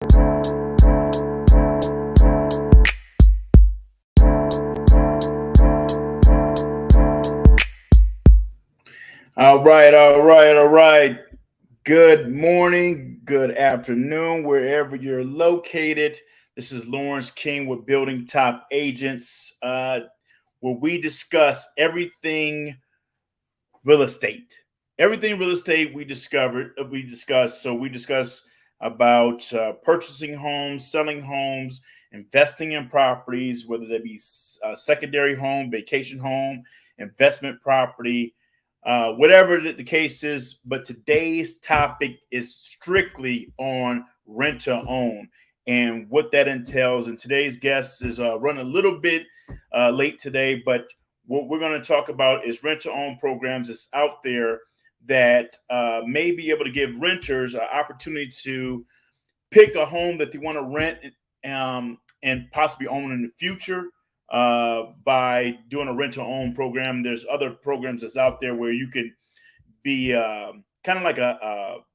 All right. Good morning, good afternoon, wherever you're located. This is Lawrence King with Building Top Agents, where we discuss everything real estate. Everything real estate we discuss. So we discuss about purchasing homes, selling homes, investing in properties, whether that be secondary home, vacation home, investment property, whatever the case is. But today's topic is strictly on rent to own and what that entails. And today's guest is running a little bit late today, but what we're going to talk about is rent to own programs that's out there that may be able to give renters an opportunity to pick a home that they want to rent and possibly own in the future by doing a rent to own program. There's other programs that's out there where you can be kind of like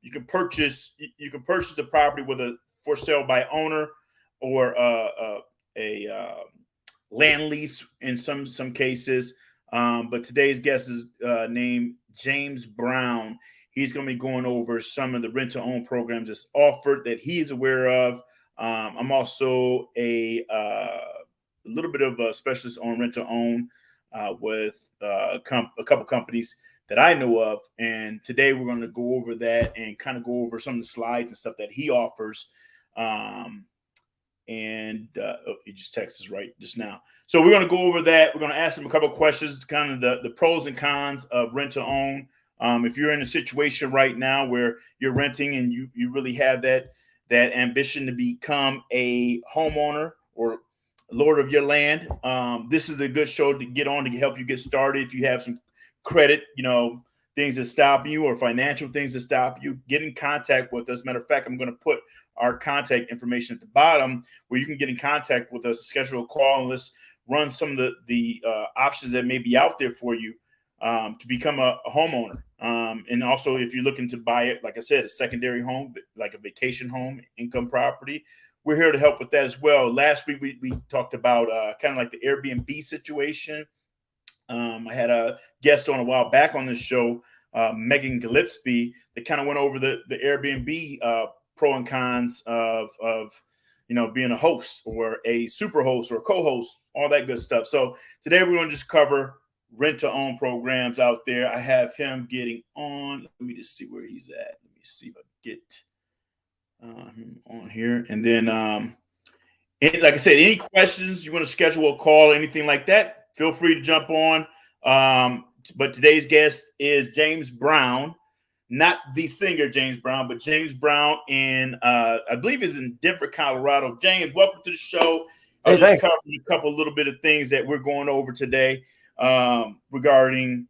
you can purchase the property with a for sale by owner or a land lease in some cases. But today's guest is named James Brown. He's going to be going over some of the rent to own programs that's offered that he's aware of. I'm also a little bit of a specialist on rent to own with a couple companies that I know of. And today we're going to go over that and kind of go over some of the slides and stuff that he offers. He just texted us right just now. So we're going to go over that. We're going to ask him a couple of questions, kind of the pros and cons of rent to own. If you're in a situation right now where you're renting and you really have that ambition to become a homeowner or lord of your land, this is a good show to get on to help you get started. If you have some credit, things that stop you or financial things that stop you, get in contact with us. Matter of fact, I'm going to put our contact information at the bottom where you can get in contact with us, schedule a call, and let's run some of the options that may be out there for you to become a homeowner. And also, if you're looking to buy it, like I said, a secondary home, like a vacation home, income property, we're here to help with that as well. Last week, we talked about kind of like the Airbnb situation. I had a guest on a while back on this show, Megan Gillespie, that kind of went over the Airbnb pro and cons of being a host or a super host or a co-host, all that good stuff. So today we're going to just cover rent to own programs out there. I have him getting on. Let me just see where he's at. Let me see if I get him on here. And then, like I said, any questions you want to schedule a call, anything like that, feel free to jump on. But today's guest is James Brown. Not the singer James Brown, but James Brown I believe is in Denver, Colorado. James, welcome to the show. Hey, Just covering a couple little bit of things that we're going over today regarding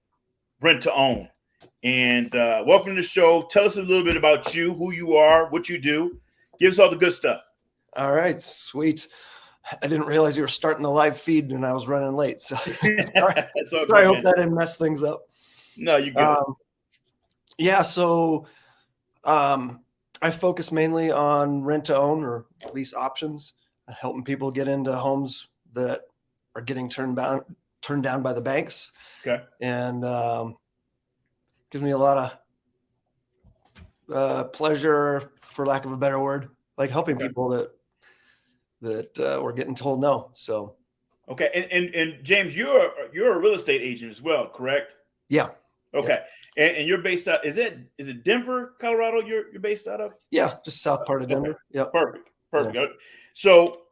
rent to own. And welcome to the show. Tell us a little bit about you, who you are, what you do. Give us all the good stuff. All right, sweet. I didn't realize you were starting the live feed and I was running late. So sorry. I hope that didn't mess things up. No, you're good. So I focus mainly on rent to own or lease options, helping people get into homes that are getting turned down by the banks. Okay. And gives me a lot of pleasure, for lack of a better word, like helping people that we're getting told no. So okay. And James, you're a real estate agent as well, correct? Yeah. Okay. Yeah. And you're based out, is it Denver, Colorado you're based out of? Yeah, just south part of Denver. Okay. Yeah. Perfect. Yeah. So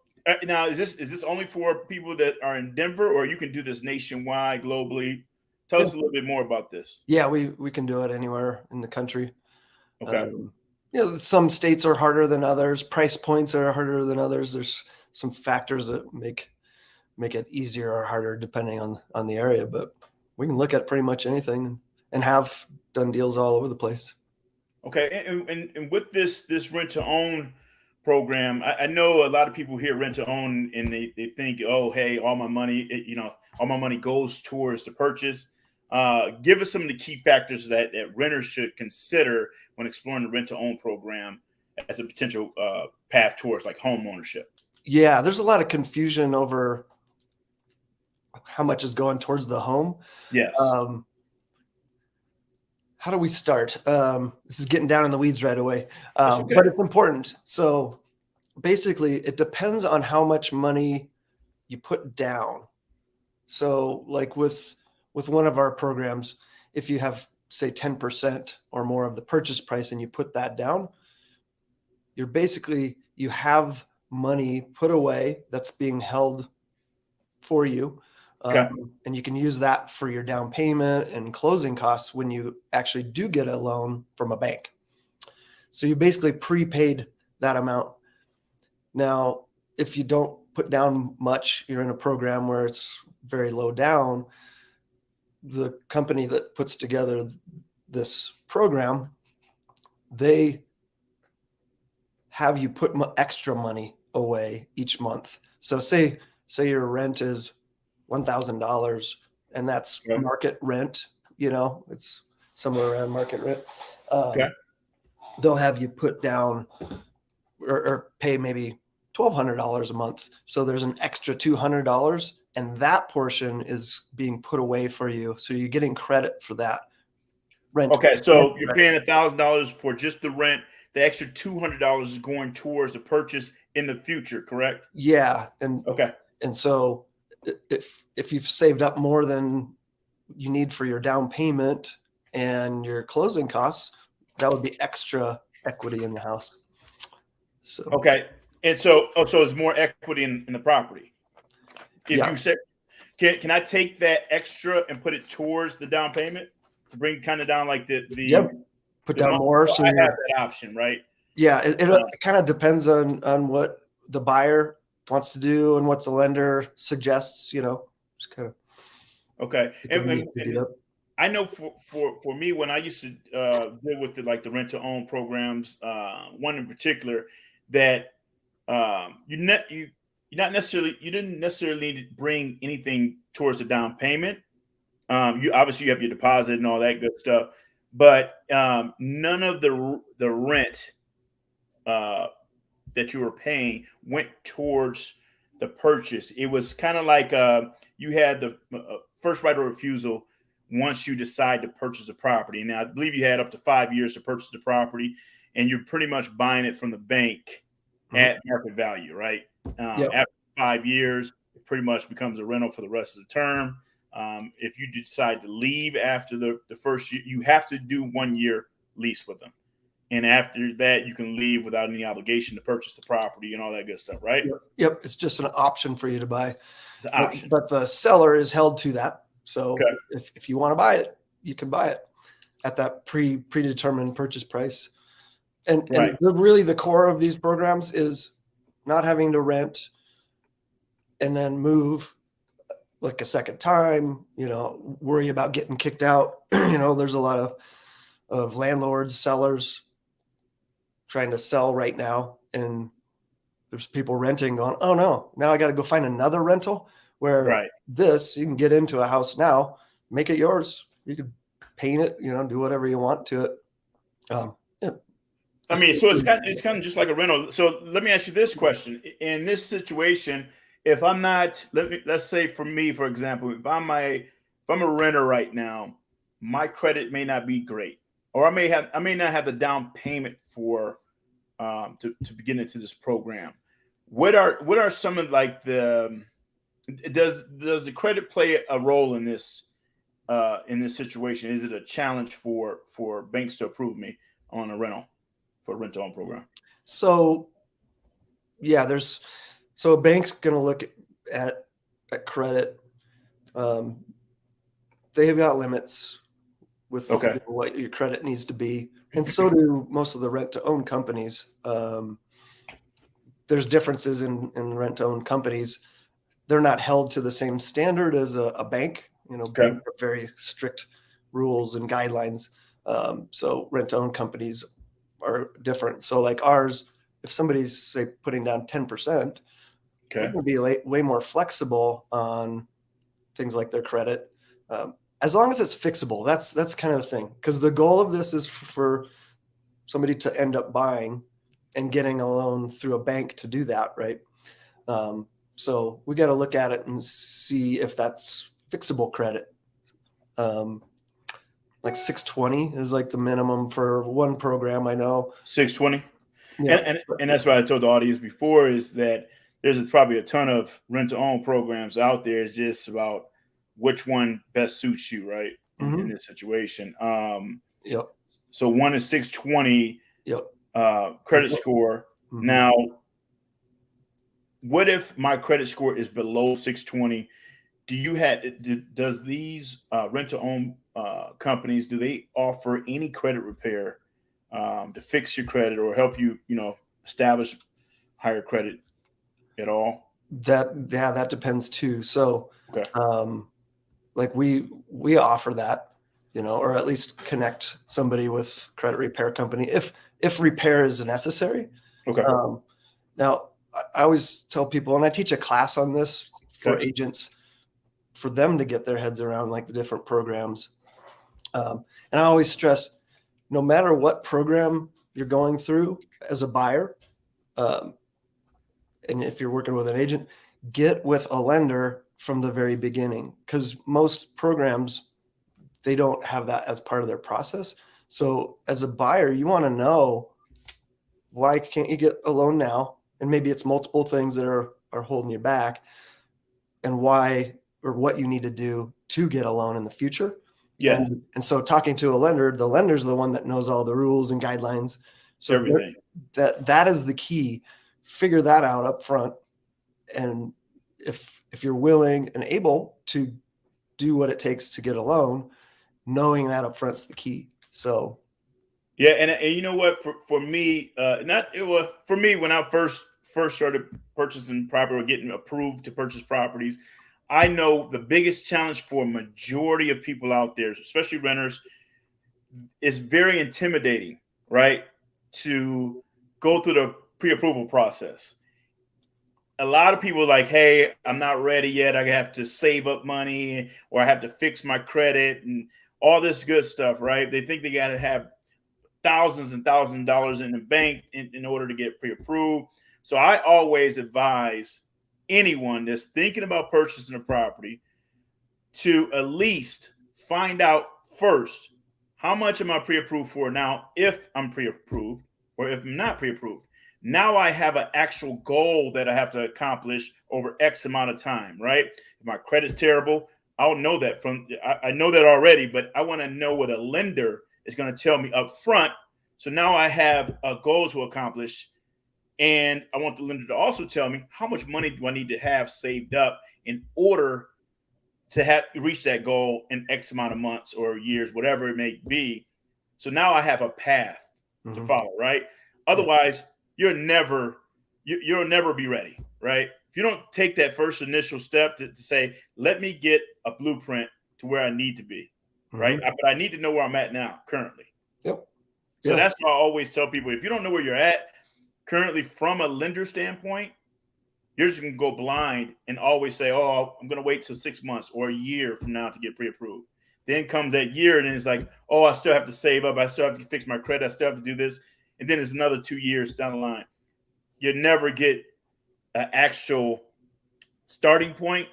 now is this only for people that are in Denver, or you can do this nationwide, globally? Tell us a little bit more about this. Yeah, we can do it anywhere in the country. Okay. Some states are harder than others. Price points are harder than others. There's some factors that make it easier or harder depending on the area, but we can look at pretty much anything and have done deals all over the place. Okay. And with this rent to own program, I know a lot of people hear rent to own and they think, oh, hey, all my money goes towards the purchase. Give us some of the key factors that renters should consider when exploring the rent to own program as a potential path towards like home ownership? Yeah, there's a lot of confusion over how much is going towards the home. Yes. How do we start? This is getting down in the weeds right away, Okay. but it's important. So basically, it depends on how much money you put down. So like with one of our programs, if you have, say, 10% or more of the purchase price and you put that down, you have money put away that's being held for you. Okay. And you can use that for your down payment and closing costs when you actually do get a loan from a bank. So you basically prepaid that amount. Now, if you don't put down much, you're in a program where it's very low down, the company that puts together this program, they have you put extra money away each month. So say your rent is $1,000 and that's market rent, it's somewhere around market rent. Okay. They'll have you put down or pay maybe $1,200 a month. So there's an extra $200 and that portion is being put away for you. So you're getting credit for that rent. Okay. So you're paying $1,000 for just the rent. The extra $200 is going towards the purchase in the future, correct? Yeah. And okay. And so if you've saved up more than you need for your down payment and your closing costs, that would be extra equity in the house. So okay. And so it's more equity in the property. If you say, can I take that extra and put it towards the down payment to bring kind of down like put down more? So I have that option, right? Yeah, it kind of depends on what the buyer wants to do and what the lender suggests, just kind of. Okay. And I know for me, when I used to deal with the rent-to-own programs, one in particular that you didn't necessarily need to bring anything towards the down payment. You obviously you have your deposit and all that good stuff, but none of the rent that you were paying went towards the purchase. It was kind of like you had the first right of refusal once you decide to purchase the property. Now, I believe you had up to 5 years to purchase the property, and you're pretty much buying it from the bank at market value, right? After 5 years, it pretty much becomes a rental for the rest of the term. If you decide to leave after the first year, you have to do 1 year lease with them. And after that, you can leave without any obligation to purchase the property and all that good stuff, right? Yep. It's just an option for you to buy. It's an option. But the seller is held to that. So if you want to buy it, you can buy it at that predetermined purchase price. And really the core of these programs is not having to rent and then move like a second time, worry about getting kicked out. There's a lot of landlords, sellers trying to sell right now. And there's people renting going, oh no, now I got to go find another rental where you can get into a house now, make it yours. You could paint it, do whatever you want to it. I mean, so it's kind of just like a rental. So let me ask you this question. In this situation, if I'm not, let's say for me, for example, if I'm a renter right now, my credit may not be great, or I may not have the down payment for to begin into this program. What are some of does the credit play a role in this situation? Is it a challenge for banks to approve me on a rent-to-own program? So a bank's going to look at credit. They have got limits with what your credit needs to be. And so do most of the rent-to-own companies. There's differences in rent-to-own companies. They're not held to the same standard as a bank. Banks have very strict rules and guidelines. So rent-to-own companies are different. So like ours, if somebody's say putting down 10%, we're going to be way more flexible on things like their credit, as long as it's fixable. That's kind of the thing, because the goal of this is for somebody to end up buying and getting a loan through a bank to do that, right? So we got to look at it and see if that's fixable credit. Like 620 is like the minimum for one program, I know. 620. Yeah. And that's what I told the audience before, is that there's probably a ton of rent-to-own programs out there. It's just about which one best suits you, right, in this situation. Yep. So one is 620 Yep. credit score. Mm-hmm. Now, what if my credit score is below 620? Does these rent-to-own companies, do they offer any credit repair to fix your credit or help you, establish higher credit at all? That depends too. So, Okay. like we offer that, or at least connect somebody with credit repair company if repair is necessary. Okay. Now, I always tell people, and I teach a class on this for agents, for them to get their heads around like the different programs. And I always stress, no matter what program you're going through as a buyer, and if you're working with an agent, get with a lender from the very beginning, because most programs, they don't have that as part of their process. So as a buyer, you want to know, why can't you get a loan now? And maybe it's multiple things that are holding you back, and why, or what you need to do to get a loan in the future. Yeah. And so talking to a lender, the lender's the one that knows all the rules and guidelines. So everything. That is the key. Figure that out up front. And if you're willing and able to do what it takes to get a loan, knowing that up front's the key. So yeah, and you know what, for me, for me, when I first started purchasing property or getting approved to purchase properties, I know the biggest challenge for a majority of people out there, especially renters, is very intimidating, right? To go through the pre-approval process. A lot of people are like, hey, I'm not ready yet. I have to save up money, or I have to fix my credit and all this good stuff, right? They think they got to have thousands and thousands of dollars in the bank in order to get pre-approved. So I always advise anyone that's thinking about purchasing a property to at least find out first, how much am I pre-approved for now, if I'm pre-approved, or if I'm not pre-approved. Now I have an actual goal that I have to accomplish over X amount of time, right? If my credit's terrible, I'll know that I know that already, but I want to know what a lender is going to tell me up front. So now I have a goal to accomplish. And I want the lender to also tell me, how much money do I need to have saved up in order to reach that goal in X amount of months or years, whatever it may be. So now I have a path to follow, right? Otherwise, you'll never be ready, right? If you don't take that first initial step to say, let me get a blueprint to where I need to be, right? But I need to know where I'm at now, currently. Yep. So that's why I always tell people, if you don't know where you're at currently from a lender standpoint, you're just going to go blind and always say, oh, I'm going to wait till 6 months or a year from now to get pre-approved. Then comes that year and it's like, oh, I still have to save up. I still have to fix my credit. I still have to do this. And then it's another 2 years down the line. You never get an actual starting point.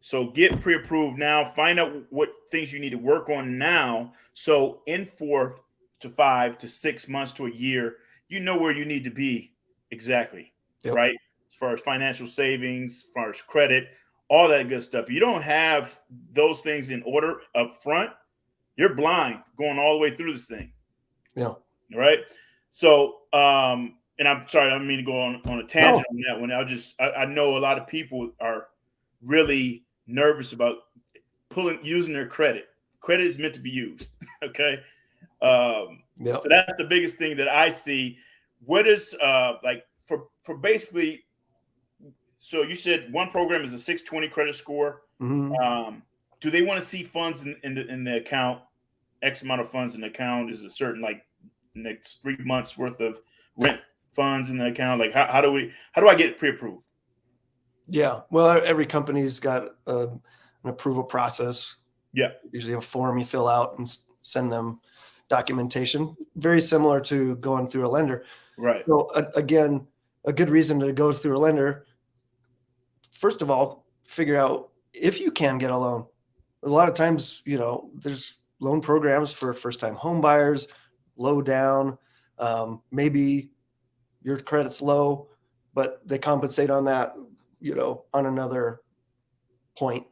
So get pre-approved now. Find out what things you need to work on now. So in 4 to 5 to 6 months to a year, you know where you need to be exactly, right? As far as financial savings, as far as credit, all that good stuff. If you don't have those things in order up front, you're blind going all the way through this thing. Yeah. Right. So, and I'm sorry, I don't mean to go on a tangent on that one. I know a lot of people are really nervous about using their credit. Credit is meant to be used. Okay. So that's the biggest thing that I see. What is like for basically, so you said one program is a 620 credit score. Do they want to see funds in the account? X amount of funds in the account is a certain, like, next 3 months worth of rent funds in the account. Like how do I get it pre-approved? Yeah. Well, every company's got an approval process. Yeah. Usually a form you fill out and send them documentation, very similar to going through a lender. Right. So again, a good reason to go through a lender. First of all, figure out if you can get a loan. A lot of times, there's loan programs for first-time home buyers, low down. Maybe your credit's low, but they compensate on that, on another point.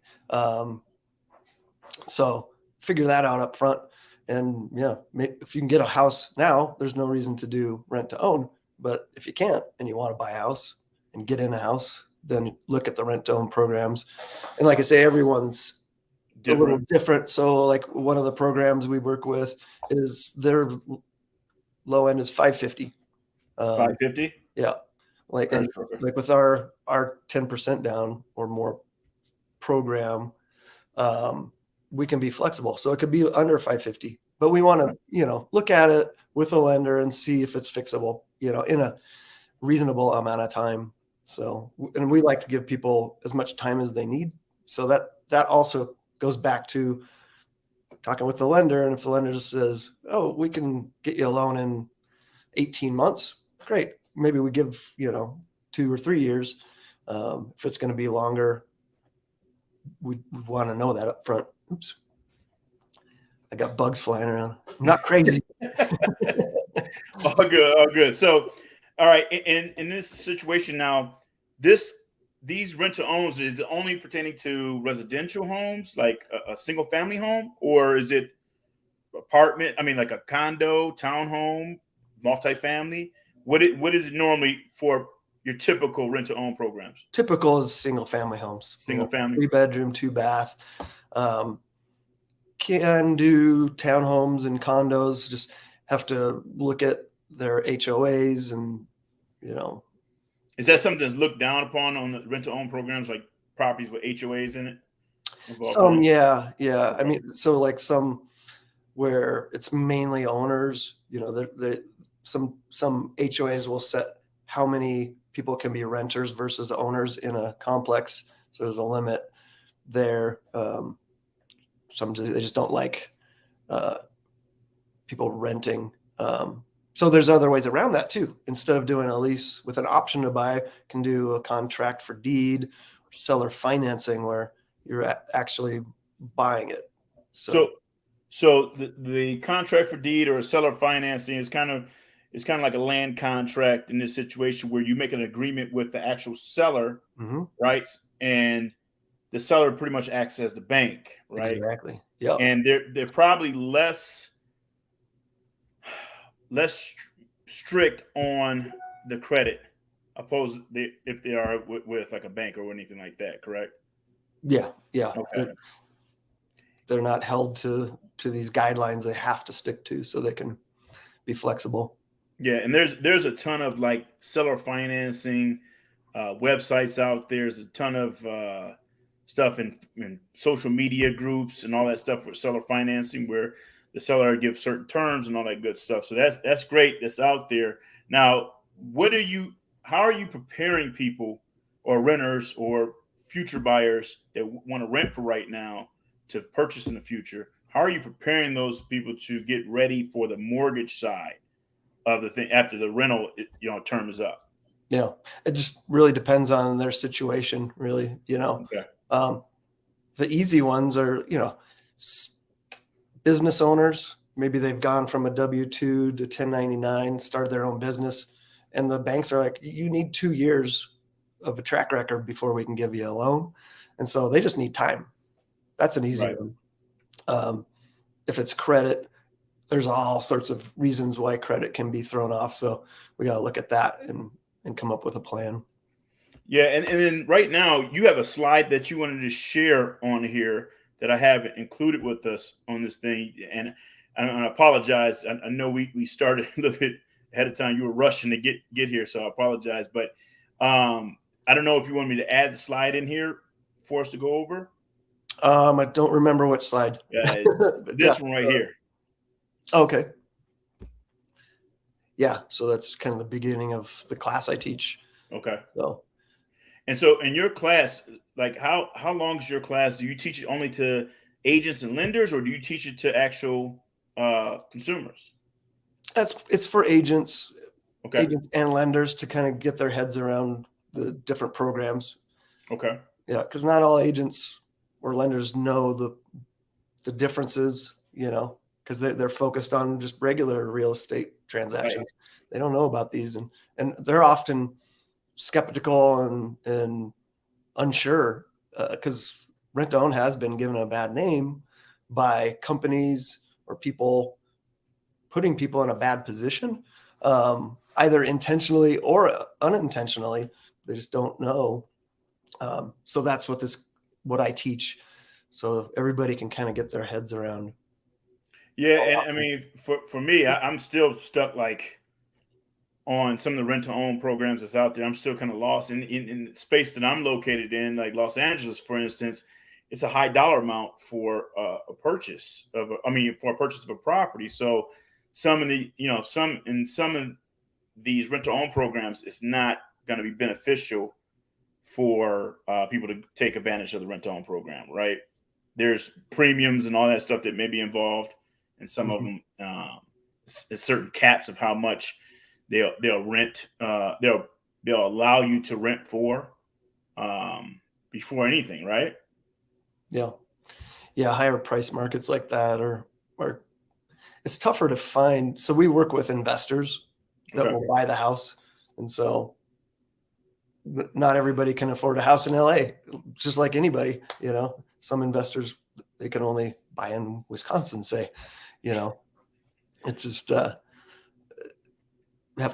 So figure that out up front. And if you can get a house now, there's no reason to do rent to own. But if you can't and you want to buy a house and get in a house, then look at the rent to own programs. And like I say, everyone's a little different. So like one of the programs we work with is their low end is 550. 550? Yeah. Like with our 10% down or more program, we can be flexible. So it could be under 550, but we want to, look at it with a lender and see if it's fixable, in a reasonable amount of time. So, and we like to give people as much time as they need. So that also goes back to talking with the lender. And if the lender just says, oh, we can get you a loan in 18 months, great. Maybe we give, 2 or 3 years. If it's going to be longer, we want to know that up front. Oops. I got bugs flying around. I'm not crazy. All good. So, all right. In this situation now, these rent-to-owns, is it only pertaining to residential homes, like a single family home, or is it apartment? I mean, like a condo, townhome, multifamily? What is it normally for your typical rent-to-own programs? Typical is single family homes. Single family, 3-bedroom, 2-bath. Can do townhomes and condos. Just have to look at their HOAs and Is that something that's looked down upon on the rent-to-own programs, like properties with HOAs in it? Some, yeah. I mean, so like some where it's mainly owners, some HOAs will set how many people can be renters versus owners in a complex. So there's a limit there. Some they just don't like people renting. So there's other ways around that too. Instead of doing a lease with an option to buy, can do a contract for deed, or seller financing where you're actually buying it. So the contract for deed or seller financing is kind of like a land contract in this situation where you make an agreement with the actual seller, right? And the seller pretty much acts as the bank, right? Exactly. Yeah. And they're probably less strict on the credit, opposed if they are with like a bank or anything like that, correct? Yeah. Okay. They're not held to these guidelines they have to stick to, so they can be flexible. Yeah, and there's a ton of like seller financing websites out there. There's a ton of stuff in social media groups and all that stuff with seller financing, where the seller gives certain terms and all that good stuff. So that's great. That's out there. Now, how are you preparing people or renters or future buyers that want to rent for right now to purchase in the future? How are you preparing those people to get ready for the mortgage side of the thing after the rental term is up? Yeah, it just really depends on their situation, really. Okay. The easy ones are, business owners. Maybe they've gone from a W-2 to 1099, started their own business, and the banks are like, you need 2 years of a track record before we can give you a loan. And so they just need time. That's an easy one. If it's credit, there's all sorts of reasons why credit can be thrown off. So we got to look at that and come up with a plan. Yeah. And then right now you have a slide that you wanted to share on here that I haven't included with us on this thing. And I apologize. I know we started a little bit ahead of time. You were rushing to get here. So I apologize. But I don't know if you want me to add the slide in here for us to go over. I don't remember which slide. This one right here. Okay. Yeah. So that's kind of the beginning of the class I teach. Okay. So in your class, like how long is your class? Do you teach it only to agents and lenders, or do you teach it to actual consumers? it's for agents. Okay. agents and lenders to kind of get their heads around the different programs. Okay. Yeah, because not all agents or lenders know the differences, because they're focused on just regular real estate transactions. Right. They don't know about these, and they're often skeptical and unsure, because rent-to-own has been given a bad name by companies or people putting people in a bad position, either intentionally or unintentionally. They just don't know. So that's what I teach, so everybody can kind of get their heads around. Yeah, and I mean, for me, I'm still stuck like on some of the rent to own programs that's out there. I'm still kind of lost in the space that I'm located in, like Los Angeles, for instance. It's a high dollar amount for a purchase of, for a purchase of a property. So some of the, some of these rent to own programs, it's not going to be beneficial for people to take advantage of the rent to own program, right? There's premiums and all that stuff that may be involved, and some of them, certain caps of how much they'll rent. They'll allow you to rent for before anything, right? Yeah, higher price markets like that are it's tougher to find. So we work with investors that Okay. will buy the house, and so not everybody can afford a house in LA, just like anybody. Some investors, they can only buy in Wisconsin, say. It's just have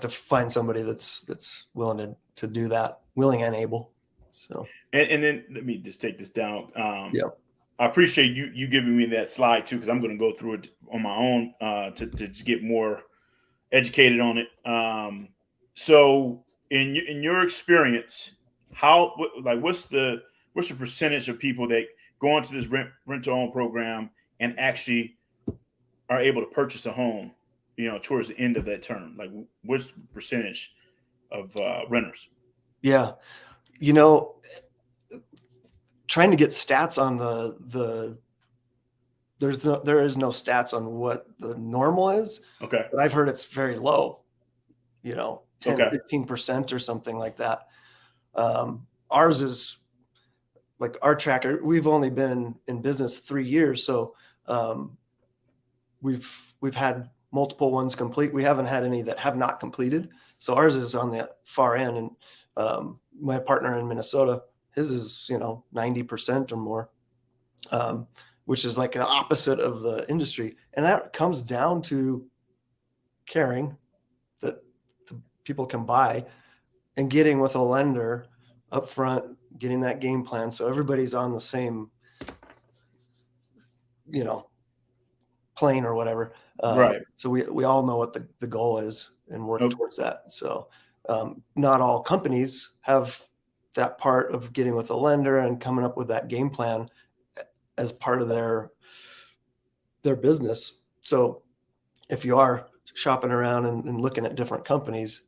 to find somebody that's willing to do that, willing and able. So And then let me just take this down. yeah. I appreciate you giving me that slide too, because I'm going to go through it on my own to just get more educated on it. So in your experience, what's the percentage of people that go into this rent to own program and actually are able to purchase a home, towards the end of that term? Like, what's the percentage of renters? Yeah. Trying to get stats on there is no stats on what the normal is, Okay. but I've heard it's very low, 10, Okay. 15% or something like that. Ours is like our tracker. We've only been in business 3 years. So we've had multiple ones complete. We haven't had any that have not completed. So ours is on the far end. And my partner in Minnesota, his is 90% or more, which is like the opposite of the industry. And that comes down to caring that the people can buy and getting with a lender up front, getting that game plan so everybody's on the same plane or whatever. Right. So we all know what the goal is and work Okay. towards that. So not all companies have that part of getting with a lender and coming up with that game plan as part of their business. So if you are shopping around and looking at different companies,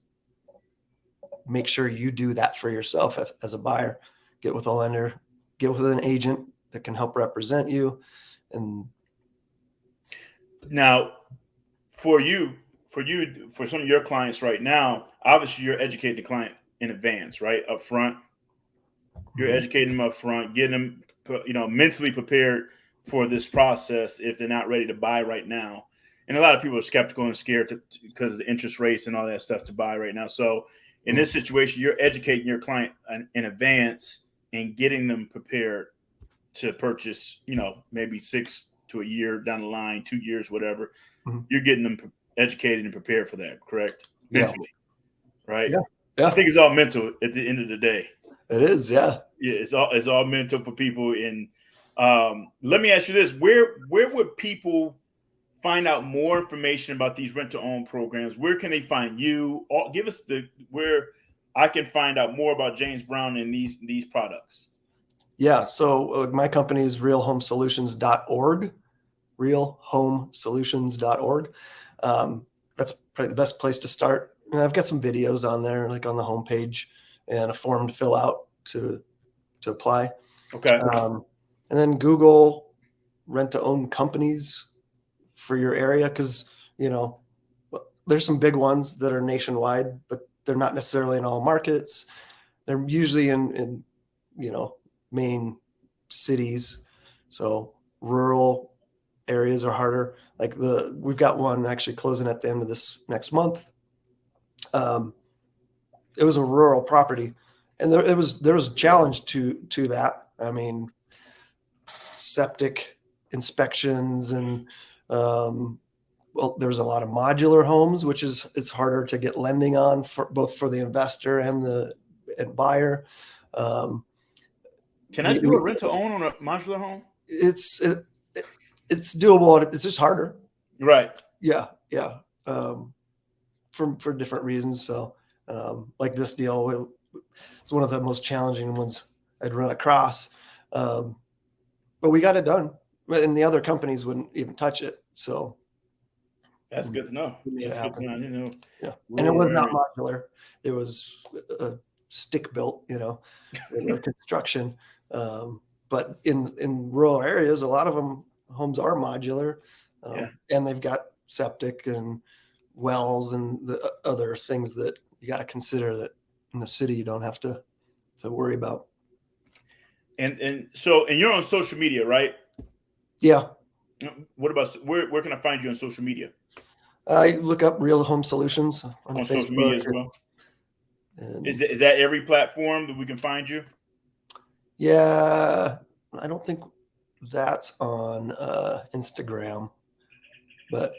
make sure you do that for yourself as a buyer. Get with a lender, get with an agent that can help represent you. And Now, for some of your clients right now, obviously you're educating the client in advance, right? Up front. You're educating them up front, getting them, mentally prepared for this process if they're not ready to buy right now. And a lot of people are skeptical and scared because of the interest rates and all that stuff to buy right now. So in this situation, you're educating your client in advance and getting them prepared to purchase, maybe 6 to a year down the line, 2 years, whatever. You're getting them educated and prepared for that, correct? Mentally, right? Yeah. I think it's all mental at the end of the day. It is, yeah. Yeah, it's all mental for people. And let me ask you this: where would people find out more information about these rent to own programs? Where can they find you? Give us where I can find out more about James Brown and these products. Yeah. So my company is realhomesolutions.org, realhomesolutions.org. That's probably the best place to start. And I've got some videos on there, like on the homepage, and a form to fill out to apply. Okay. And then Google rent to own companies for your area. Cause there's some big ones that are nationwide, but they're not necessarily in all markets. They're usually in main cities. So rural areas are harder. Like we've got one actually closing at the end of this next month. It was a rural property, and there was a challenge to that. I mean, septic inspections and there's a lot of modular homes, which it's harder to get lending on for both for the investor and buyer. Can I do a rent-to-own on a modular home? It's doable. It's just harder. Right. Yeah. For different reasons. So like this deal, it's one of the most challenging ones I'd run across. But we got it done, and the other companies wouldn't even touch it. So that's good to know. That's good to know. Yeah, and it was not modular; it was stick built, construction. But in rural areas, a lot of homes are modular, and they've got septic and wells and the other things that you got to consider that in the city you don't have to worry about. And you're on social media, right? Yeah. What about where can I find you on social media? I look up Real Home Solutions on Facebook, social media as well. Is that every platform that we can find you? Yeah, I don't think that's on Instagram, but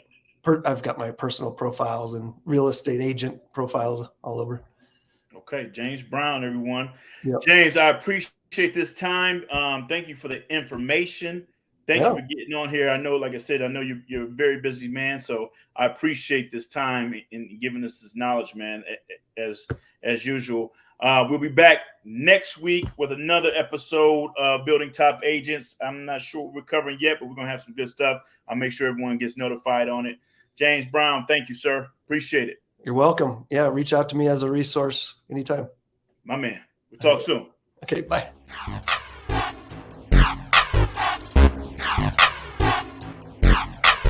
I've got my personal profiles and real estate agent profiles all over. Okay, James Brown, everyone. Yep. James, I appreciate this time. Thank you for the information. Thank you for getting on here. I know, like I said, I know you're a very busy man, so I appreciate this time in giving us this knowledge, man, as usual. We'll be back next week with another episode of Building Top Agents. I'm not sure what we're covering yet, but we're going to have some good stuff. I'll make sure everyone gets notified on it. James Brown, thank you, sir. Appreciate it. You're welcome. Yeah, reach out to me as a resource anytime. My man. We'll talk soon. Okay, bye.